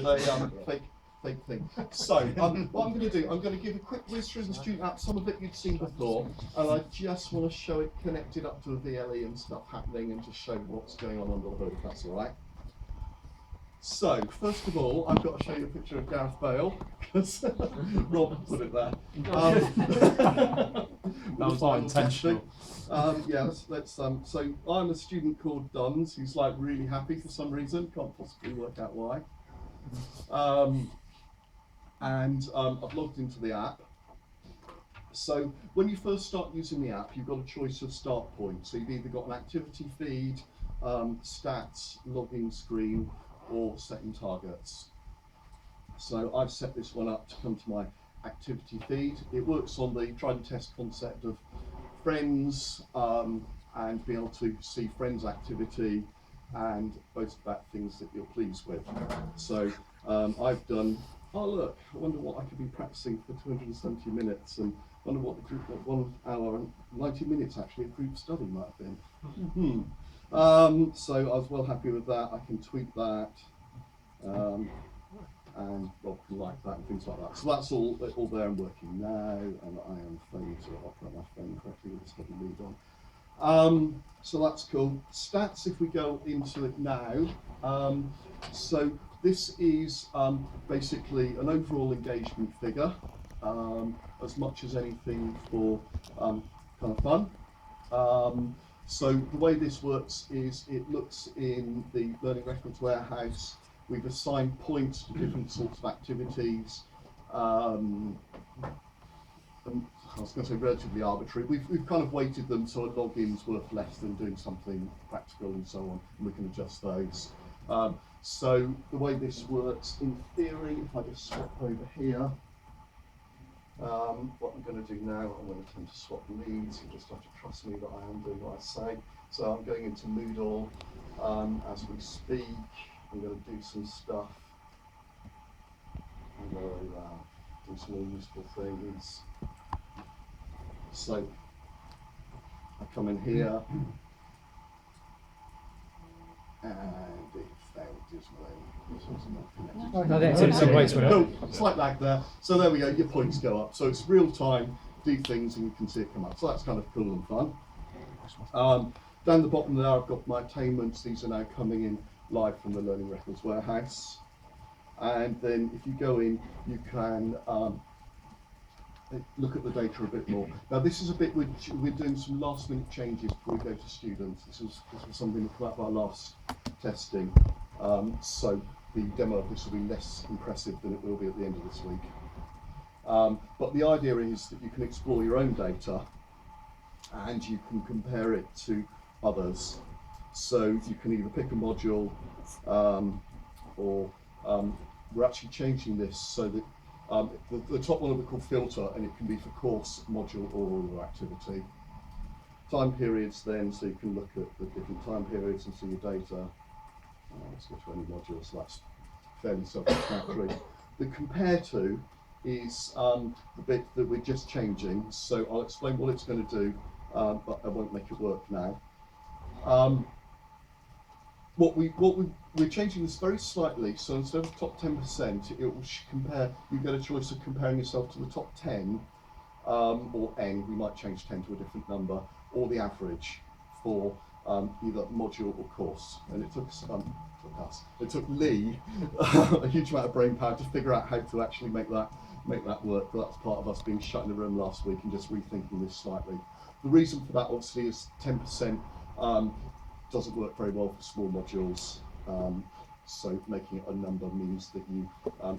with a fake thing. So what I'm going to do, I'm going to give a quick whiz through the student app. Some of it you'd seen before, and I just want to show it connected up to the VLE and stuff happening, and just show what's going on under the hood, if that's all right. So, first of all, I've got to show you a picture of Gareth Bale, because Rob put it there. That was not intentional. Yeah, so I'm a student called Duns, who's like really happy for some reason, can't possibly work out why. I've logged into the app. So when you first start using the app, you've got a choice of start point. So you've either got an activity feed, stats, login screen, or setting targets. So I've set this one up to come to my activity feed. It works on the try and test concept of friends and be able to see friends activity and boast about things that you're pleased with. So I've done, oh look, I wonder what I could be practicing for 270 minutes, and I wonder what the group, 1 hour and 90 minutes actually a group study might have been. So I was well happy with that. I can tweet that, and Rob can like that and things like that. So that's all there and working now, and I am failing to operate my phone correctly with the study lead on. So that's cool. Stats, if we go into it now. So this is basically an overall engagement figure, as much as anything for kind of fun. So the way this works is it looks in the Learning Records Warehouse. We've assigned points to different sorts of activities. And I was going to say relatively arbitrary. We've kind of weighted them so a login's worth less than doing something practical and so on, and we can adjust those. So the way this works, in theory, if I just swap over here, what I'm going to do now, I'm going to attempt to swap leads. You just have to trust me that I am doing what I say. So I'm going into Moodle as we speak. I'm going to do some stuff. I'm going to do some more useful things. So I come in here, and it failed dismally. No, the activity waits with it. Slight lag there. So there we go, your points go up. So it's real time, do things, and you can see it come up. So that's kind of cool and fun. Down the bottom there, I've got my attainments. These are now coming in live from the Learning Records Warehouse. And then if you go in, you can look at the data a bit more. Now this is a bit we're doing some last minute changes before we go to students. This was something that came out of our last testing. So the demo of this will be less impressive than it will be at the end of this week. But the idea is that you can explore your own data and you can compare it to others. So you can either pick a module or we're actually changing this so that the top one will be called filter, and it can be for course, module, or other activity. Time periods then, so you can look at the different time periods and see your data. Let's go to any modules, so that's fairly self-explanatory. The compare to is the bit that we're just changing, so I'll explain what it's going to do, but I won't make it work now. We're changing this very slightly, so instead of top 10%, it will compare, you get a choice of comparing yourself to the top 10, or N, we might change 10 to a different number, or the average for either module or course. And it took Lee a huge amount of brain power to figure out how to actually make that work, but that's part of us being shut in the room last week and just rethinking this slightly. The reason for that obviously is 10% doesn't work very well for small modules, so making it a number means that you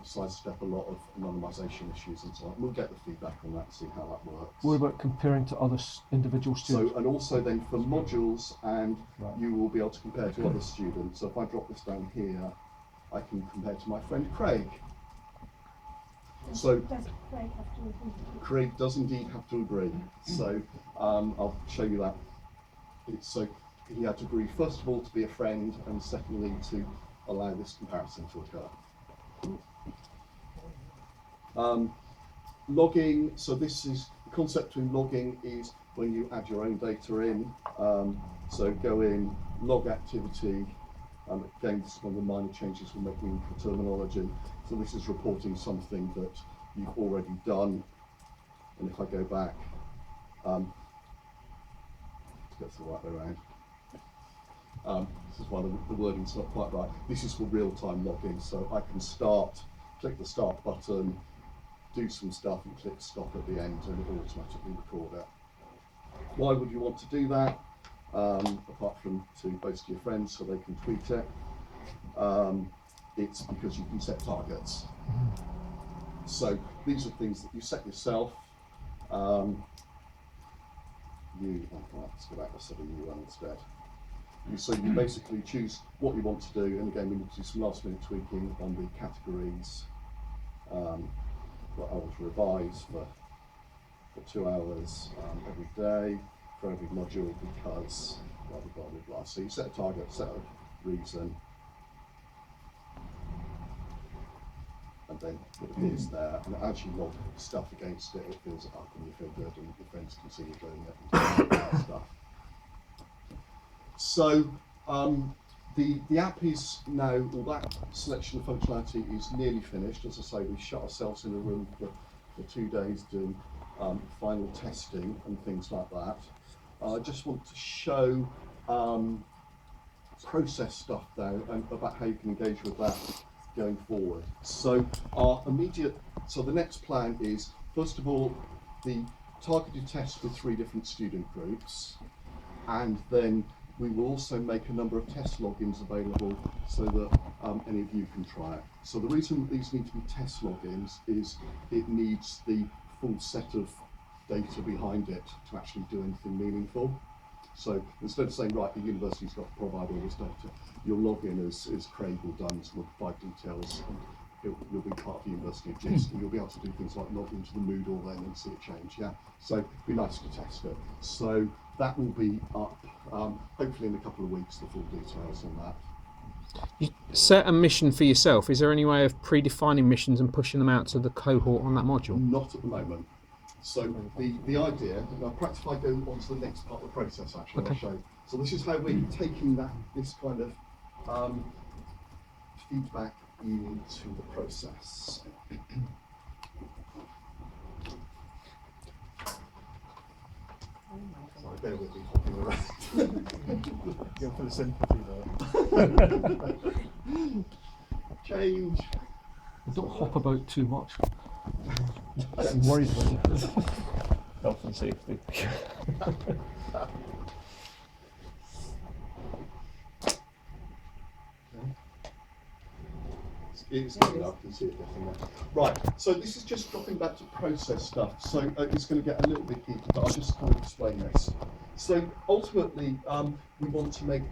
sidestep a lot of anonymization issues and so on. We'll get the feedback on that and see how that works. What about comparing to other individual students? So, and also then for modules, and you will be able to compare to other students. So if I drop this down here, I can compare to my friend Craig. So does Craig have to agree? Craig does indeed have to agree. So I'll show you that. So he had to agree, first of all, to be a friend, and secondly, to allow this comparison to occur. Logging, so this is, the concept in logging is when you add your own data in. So go in, log activity, Again, this is one of the minor changes we're making for terminology. So this is reporting something that you've already done. And if I go back, that's the right way around. This is why the wording's not quite right. This is for real-time login, so I can click the start button, do some stuff and click stop at the end and it will automatically record it. Why would you want to do that? Apart from to boast to your friends so they can tweet it, it's because you can set targets. So these are things that you set yourself. Let's go back to set a new one instead. So you basically choose what you want to do, and again we need to do some last minute tweaking on the categories. What I want to revise for 2 hours every day for every module because blah blah blah blah blah. So you set a target, set a reason, and then it appears there, and as you log stuff against it, it fills it up and you feel good and your friends can see you doing it and stuff. So the app is now, all that selection of functionality is nearly finished. As I say, we shut ourselves in a room for 2 days doing final testing and things like that. I just want to show process stuff though, and about how you can engage with that going forward. So the next plan is, first of all, the targeted tests with 3 different student groups, and then we will also make a number of test logins available so that any of you can try it. So the reason that these need to be test logins is it needs the full set of data behind it to actually do anything meaningful. So instead of saying, right, the university's got to provide all this data, you'll log in as Craig or Duns will provide details, and you'll be part of the University of Jisc, and you'll be able to do things like log into the Moodle then and see it change, yeah? So it'd be nice to test it. So that will be up, hopefully in a couple of weeks, the full details on that. You set a mission for yourself. Is there any way of predefining missions and pushing them out to the cohort on that module? Not at the moment. So the idea, now perhaps if I go on to the next part of the process actually, Okay. I'll show you. So this is how we're taking this kind of feedback into the process. Sorry, bear with me hopping around. Go for the sympathy there. Change. Don't hop about too much. I'm worried about you. Health and safety. It's good enough, you can see it definitely. Right, so this is just dropping back to process stuff. So it's going to get a little bit geeky, but I'll just kind of explain this. So ultimately, we want to make